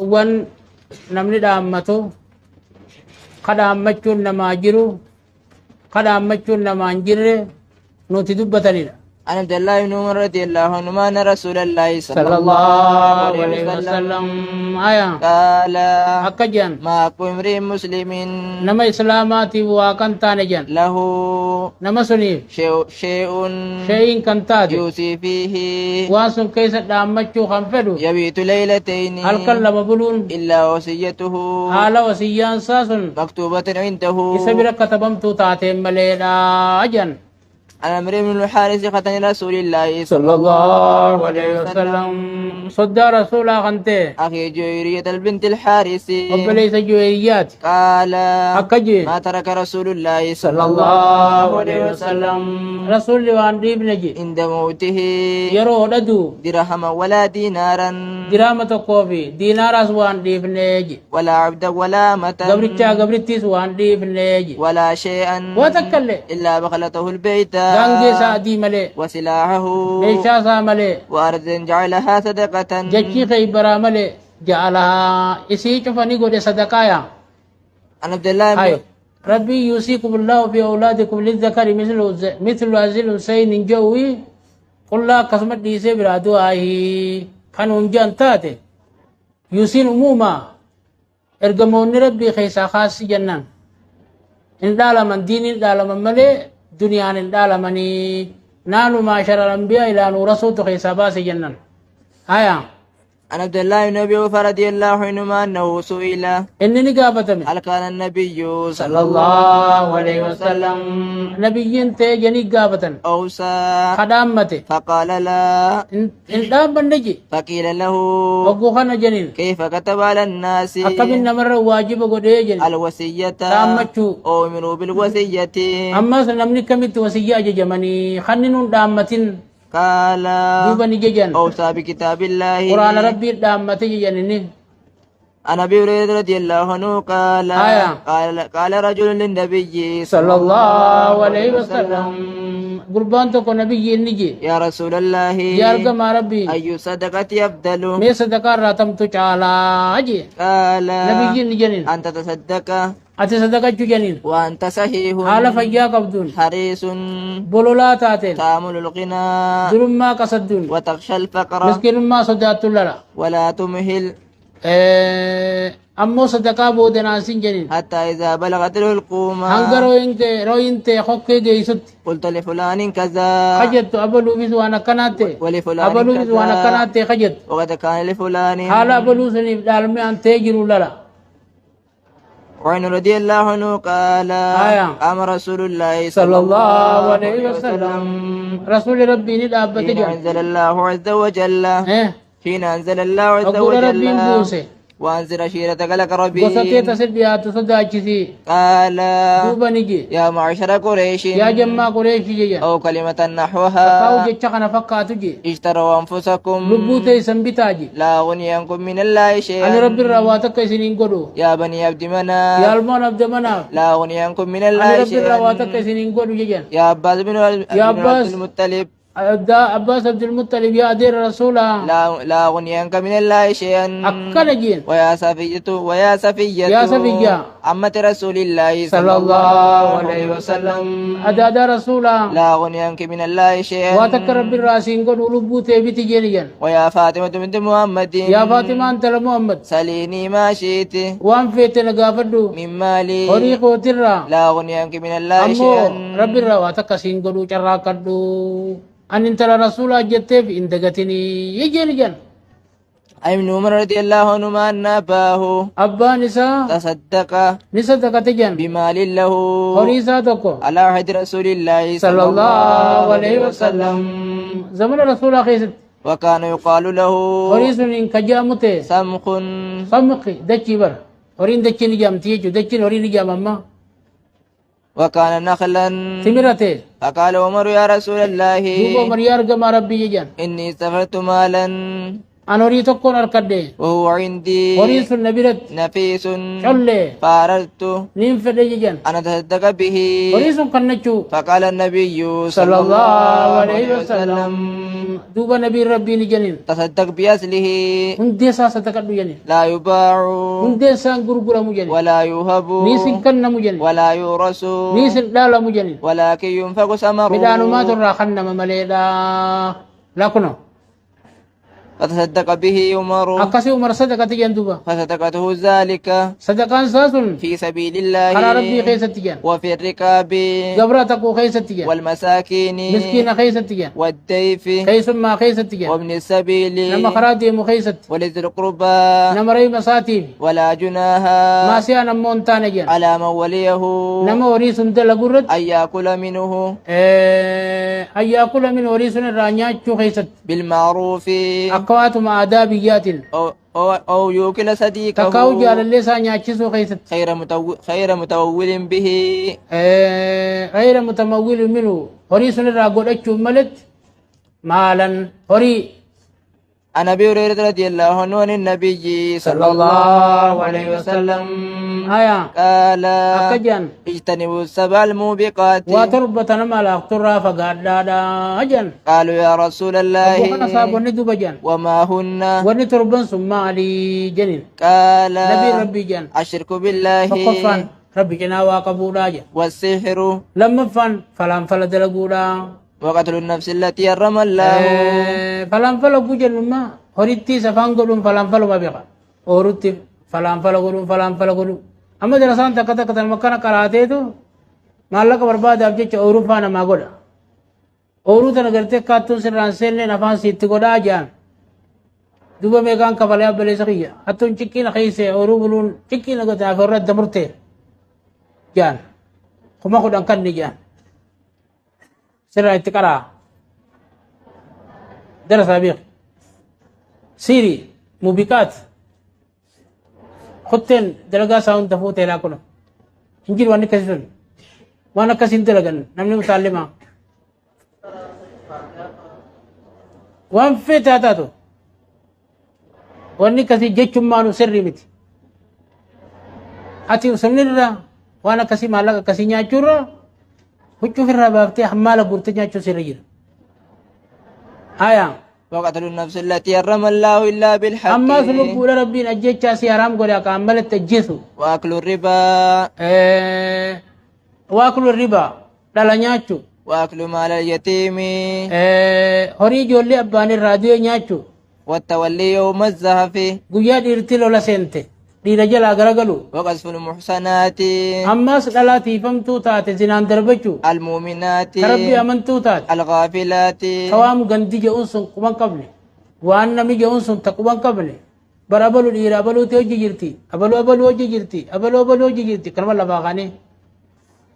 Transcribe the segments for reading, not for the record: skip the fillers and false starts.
wan namni dhaammatu kadhaammachuun namaa jiru kadhaammachuun namaa hin jirre nuti dubbatanidha. عن عبد الله بن عمر رضي الله عنهما أن رسول الله صلى الله عليه وسلم قال أكجن ما أكو امرئ مسلم نما إسلاماتي وكان تانجن له نما سنيف شيء كنتاد يوصي فيه واسن كيس دامچو خنفدو يبيت ليلتين الكل مبلون إلا وصيته على وصيان ساسن مكتوبة عنده إسبر كتبمتو تاتم مليدا أجن عن عمرو بن الحارث ختن رسول الله صلى الله عليه وسلم صدى رسول خنته أخي جويرية البنت الحارث وبليس جويريات قال أكجي ما ترك رسول الله صلى الله عليه وسلم رسول وان ديب نجي عند موته يرو ددو درهما ولا دينارا درامة كوفي دينار وان ديب نجي ولا عبد ولا متا قبرتيس وان ديب نجي ولا شيئا وتكلي إلا بخلته البيت دانجي سادي ملي وسلاحه ليشا سا ملي وأرض جعلها صدقة جتشي خيبرا ملي جعلها إسي شفني قد صدقايا عن عبد الله ربي يوصيكم الله في أولادكم للذكر مثل هذه الأنثيين جوي قل لا قسمت دي سبرا دعائه كانوا جانتاته يوصين عموما ارجمون ربي خيسا خاص جنان إن دالمن دين إن دالمن ملي دنيا إن دالمني نانو معشر الأنبياء إلى نورسو خيسا باس جنان هيا عن عبد الله بن ابي اوفى رضي الله عنهما انه سئل انني قابتني هل كان النبي صلى الله عليه وسلم نبي انت جني قابتن اوصى خدامته فقال لا ان دام بنجي فقيل له وقوخنا جنين كيف كتب على الناس اكمن مر واجب قدي جن الوصيه دامچو امنوا بالوصيه اما سنمني كمت وصيه جمني خنن دامتين قال دوبني ججن اوصى بكتاب الله قران ربي دامتي جنني عن ابي هريره رضي الله عنه قال قال رجل للنبي صلى الله عليه وسلم قربان تو نبي نجي يا رسول الله يا ارجم ربي اي صدقه افضل مي صدقه راتم تو تعالى اجي قال نبي نجنين انت تصدق اتي صدقه جنين وانت صحيح حال فيا قبدون حريص بولولا تاتين تامل الغنى ظلم ما قصدون وتخشى الفقر مسكين ما صدات لنا ولا تمهل أمو صدقا بودنا سنجنين حتى إذا بلغت الحلقوم هنگرو انت خوكي جيسوت قلت لفلان كذا خجت أبلو بيس وانا كناتي ولفلان أبلو بيس وانا كناتي خجت وقد كان لفلان حالا أبلو سنف دالمي أن تيجروا للا وعن رضي الله عنه قال قام رسول الله صلى الله عليه وسلم رسول ربي ندابت حين أنزل الله عز وجل حين أنزل الله عز وجل وأنزل عشيرتك الأقربين وسطي تسديات صداچسي قال دوبا نجي يا معشر قريش يا جماعة قريش جي أو كلمة نحوها أو جتشخنا فقاتو جي اشتروا أنفسكم لبوتي سنبتاجي لا أغني عنكم من الله شيئا أنا رب الرواتك سنين قدو يا بني عبد مناف يا المان عبد مناف لا أغني عنكم من أنا الله رب شيئا الرواتك سنين قدو جيجان يا عباس بن عبد المطلب عباس عبد المطلب يا أدير رسولا لا أغني عنك من الله شيئا أكل جين ويا صفية يا صفية عمة رسول الله صلى الله عليه وسلم أدادا رسولا لا أغني عنك من الله شيئا واتك رب الراسين قد ألبوتي بتجينيا ويا فاطمة بنت محمد يا فاطمة أنت لمحمد سليني ما شئت وان فيت نقافدو من مالي وريق وترى لا أغني عنك من الله أمو شيئا رب الرواتك سين قدو چراكدو أن انت لرسول أجتب إن دقتني يجين جن أي من عمر رضي الله عنهما أن أباه أبا نساء تصدق تجن بمال له وريسا تكو على عهد رسول الله صلى الله عليه وسلم زمن رسول أخيست وكان يقال له وريس إن كجامته سمخ دچي بر ورين دچي نجام تيجو دچي ورين نجام أما وكان نخلا ثمرته فقال عمر يا رسول الله دوبا عمر يا رجل ربي يجان إني سفرت مالا أنا أريد تكون أركده وهو عندي وريس النبيرت نفيس شله فأردت ننفد يجان أنا تصدق به وريس كنچو فقال النبي صلى الله عليه وسلم دوبا نبي ربي نجنين تصدق بأصله هندي ساسة تكدو جنين لا يباع هندي سان غرغرة مجنين ولا يهب نيسن كن مجنين ولا يورث نيسن لا مجنين ولكن ينفق ثمره مدانو ما ترى خنم مليدا لا كنو فتصدق به عمر أكسي عمر صدقة جندوبا فصدقته ذلك صدقان ساسون في سبيل الله على ربي خيسة جان وفي الركاب جبراتكو خيسة جان والمساكين مسكين خيسة جان والديف خيس ما خيسة جان وابن السبيل نما خراتي مخيسة ولذي القربى نما ري مساتي ولا جناها ما سيانا مونتان جان على من وليه نما وريس دل قرد أن يأكل منه أن يأكل من وريس الرانيات خيسة بالمعروف أقوات مع آدابيات أو يوكل صديقه تكاو جال اللي سانياتشسو خيسة خير متول به غير متمول منه وريس الراقود أجو ملت مالا هري عن ابي هريره رضي الله عنه عن النبي صلى الله عليه وسلم قال أكجان اجتنبوا السبع الموبقات وتربة نما لا اخترى فقال لا أجن قالوا يا رسول الله وكان صاحب ندو بجان وما هن ونتربن ثم علي جنين قال نبي ربي جان الشرك بالله فقفان ربي جنا واقبولا جان والسحر لما فان فلان فلدلقولا وقتل النفس التي حرم الله فلان فلقو جنما هريتي سفان قلون فلان فلو ما بيقى ورتي فلان فلقلون فلان فلقلون أما درسان تكتا كتا المكان قرأته تو مالك برباد أبجيش أوروفانا ما قولا أورو تنقرتك كاتون سران سيلي نفان سيتي قولا جان دوبا ميقان كفاليا بلي سخية أتون چكين خيسي أورو بلون چكين قتا فرد دمرته جان خما خود أنكن جان سران اتقرأ درس أبيخ سيري موبيكات خطين درجة ساون تفوت إلى كنا إنجيل وانا كسرن وانا كسين درجان نمني متعلمة وان في تاتو واني كسي جيتشم مانو سري متي أتي وسمني وانا كسي مالك كسي نياچورا هجو في الربابتي حمالة بورتي نياچو سرير آيان وقتل النفس التي حرم الله إلا بالحق أما سلوك بولا ربين أجيتشا سيارام قولي أكامل التجيسو وأكل الربا واكل الربا لا نياتشو وأكل مال اليتيم هوري جولي أباني الراديو نياتشو والتولي يوم الزحف قويا ديرتلو لسنتي دي رجل أغرقلو وقذف المحسنات أما سلالاتي فمتو تاتي زنان دربچو المؤمنات ربي أمنتو تاتي الغافلات توام غندي جونسون كمان قبل وان نمي جونسون تقوان قبل برابلو دير أبلو تيوجي جرتي أبلو وجي جرتي أبلو وجي جرتي كلمة لباغاني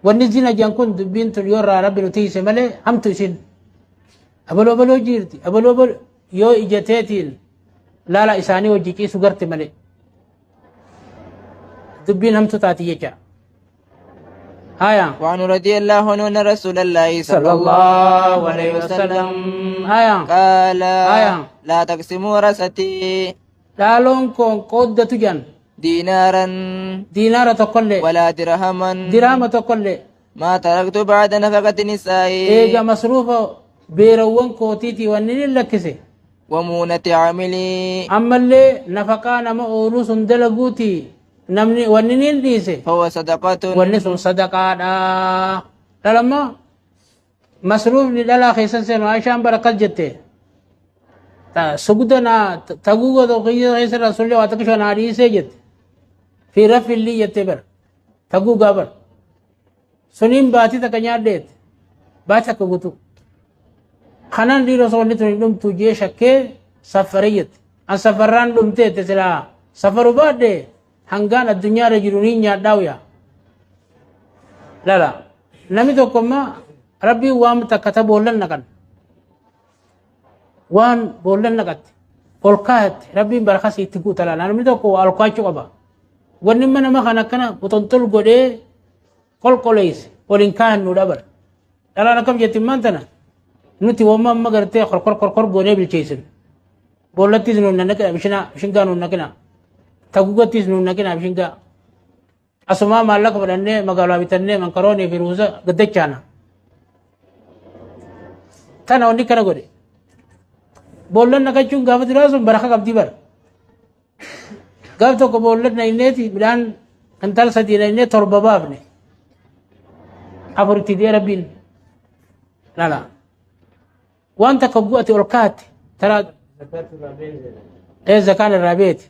ونزينا جانكون دبين تليور ربي نتيسي ملي هم تسين أبلو جرتي أبلو يو إجتاتين لا إساني وجي كيسو غرتي ملي دبين هم تتاتي يجا آية وعن رضي الله عنه أن رسول الله صلى الله عليه وسلم آية قال آية لا تقسموا ورثتي لا لون كون قد تجان دينارا تقل ولا درهما درهم تقل ما تركت بعد نفقة النساء إيجا مصروف بيروان كوتيتي ونين لكسي ومونة عاملي أما اللي نفقان ما أولوس دلقوتي نمني ونين ديسي فهو صدقة ونسون صدقة لما مصروف للا خيسان سنو عشان بركات جتة سجدنا تقوغو تو خيس رسول الله واتكشو ناري سجد في رفع اللي يتبر تقوغا بر سنين باتي تكنيا ديت باتا كغوتو خنان دي رسول الله تنم تجي شكه سفريت ان سفران دمته تسلا سفر بعد هنگان الدنيا رجلوني نياداويا لا نمي توكما ربي وام تكتب بولن نكن وان بولن نكت والكات ربي برخص يتقو تلا نمي توكو الكاچو قبا ونمنا ما كان كنا بتنطل غدي كولكوليس ولين كان ندبر لا نكم يتمانتنا نتي وما ما غرتي خرخر غوني بالچيسن بولتي زنو ننك مشنا شنغانو نكنا تقوغتيس نونكنا بشنغا أسماء مالك بدنة مقالة بتنة من كروني في روزا قدتشانا تنا وني كنا قولي بولن نكجون قافة دراسهم بركة قبدي بر قافتو كبولن نينيتي بلان انتال سدينا نيني تربة بابني أفرتي دي ربين لا لا وانت كبوة أركات ترى ايه زكاة الرابيت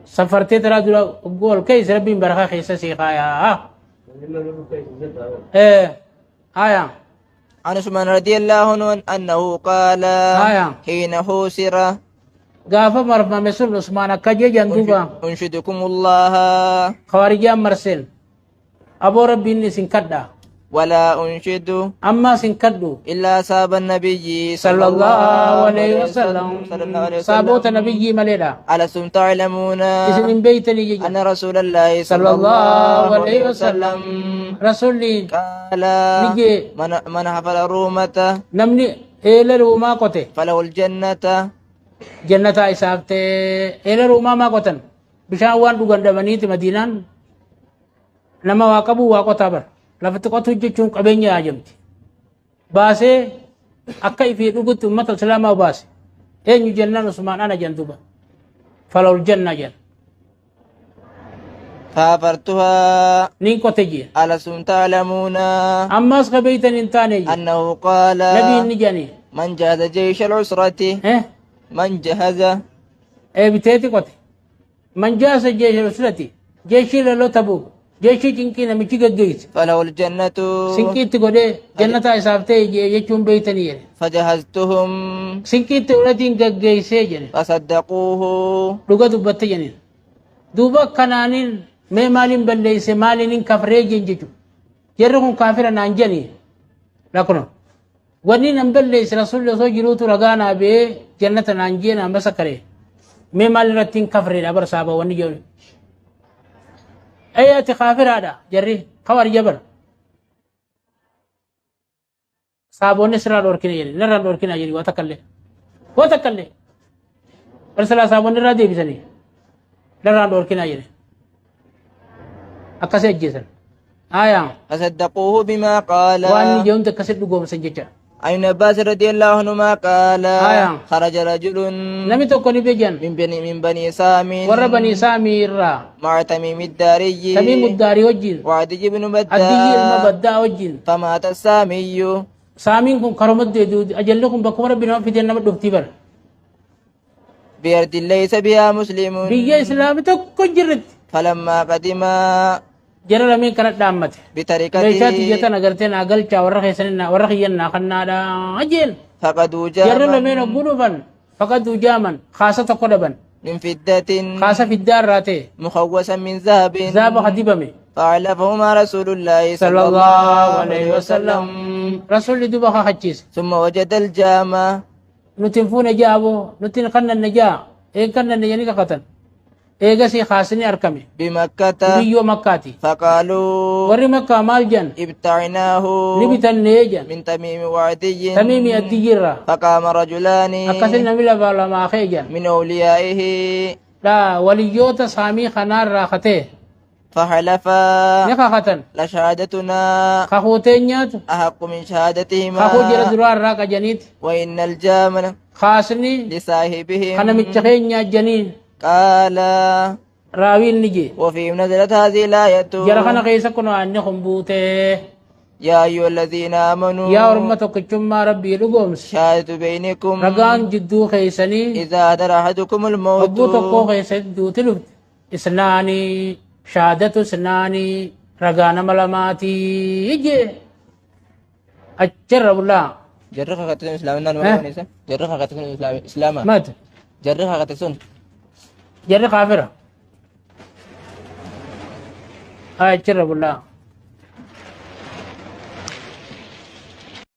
سفرتي ترى دولا قول كيس ربين بركة خيسة سيخايا ايه آية عن عثمان رضي الله عنه أنه قال حين حوسر قافة مرفا مسل عثمان كجي جندوبا أنشدكم الله خوارجان مرسل أبو ربي إني سنكدا ولا أنشد أما سنكدو إلا صاب النبي صلى الله عليه وسلم صابوت نبي مليلا ألستم تعلمون إذن بيتني جي أن رسول الله صلى الله عليه وسلم رسولي قال نجي من حفل الرومة نمني إلى روما قوتي فله الجنة جنة إسابتي إلى روما ما قوتن بشان وان دوغان دبنيت مدينان نما واقبو واقوتا بر لفت قوتو جيچون قبينيا عجمتي باسي أكا في دوغت أمة السلام باسي إن جنة عثمان أنا جندوبا فلو الجنة جن فافرتها نين قوتي ألستم تعلمون أما سخبيتن انتاني أنه قال نبي نجاني من جهز جيش العسرة من جهز بتيتي قوتي من جاس الجيش الأسرتي جيشي لو تبوك جيشي جنكي نمشي جيش فله الجنة سنكي تقولي جنة إسابتي يجون بيتني فجهزتهم سنكي تقولي جيشي جني فصدقوه لغة دبت جني دوبا كنانين مي مالين بليس مالين كفري جنجو جرهم كافر نانجني لكنو وني نمبليس رسول الله صلى الله عليه وسلم رغانا بي جنة نانجينا مسكري مي مال رتين كفري دبر صاحب وني جو ايات كافر هذا جري خوار جبر صابون نسرا دوركني يري نرا دوركني يري وتكلم رسول صابون نرا دي بيسني نرا دوركني يري اكاسه جيسن آية فصدقوه بما قال واني جون تكسد دوغوم سنجتا عن عباس رضي الله عنهما قال خرج رجل نمي تكوني بيجان من بني سام ور بني سامي را مع تميم الداري تميم الداري وجين وعدي بن بداء عدي المبدا وجين فمات السامي سامين كن كرمت دي اجلكم بكم ربنا في جنة دفتيبر بيرد ليس بها مسلم بيجا اسلام تكجرت فلما قدم جرى لمن كانت دامت بطريقته ليشات جتا نغرتين اقل چا ورخيسن ورخينا خنادا اجل فقد جرى جاء لمن غدفن فقد جامن خاصة قدبن من فدة خاصة في الدار راتي مخوسا من ذهب ذهب خديبمي فعلفهما رسول الله صلى الله عليه وسلم رسول دوبا خچيس ثم وجد الجامة نتنفون جابو نتن خن النجا إيه كن النجاني كقتن إيه قسي خاصني أركمي بمكة بيو مكاتي فقالوا وري مكة مال جن ابتعناه نبتن نيجن من تميم وعدي تميمي الدجرة فقام رجلان أكسل نبيلا بالا ما خيجن من أوليائه لا وليوت سامي خنار راخته فحلفا نكا ختن لشهادتنا خخوتينيات أحق من شهادتهما خخو جرى درار راك جنيت وإن الجامل خاصني لصاحبهم خنا متخينيا جنين قال راوين نجي وفيهم نزلت هذه الآية جرى خنا قيسا كنو أني خنبوته يا أيها الذين آمنوا يا ورمتك كچما ربي لغومس شهادة بينكم رقان جدو خيسني إذا حضر أحدكم الموت أبوتكو خيسن دو تلو إسناني شهادة سناني رقان ملاماتي يجي أجرب الله جرخة قتلون إسلامنا جرخة قتلون إسلاما مات جرخة قتلون جرى كافرة أجرب الله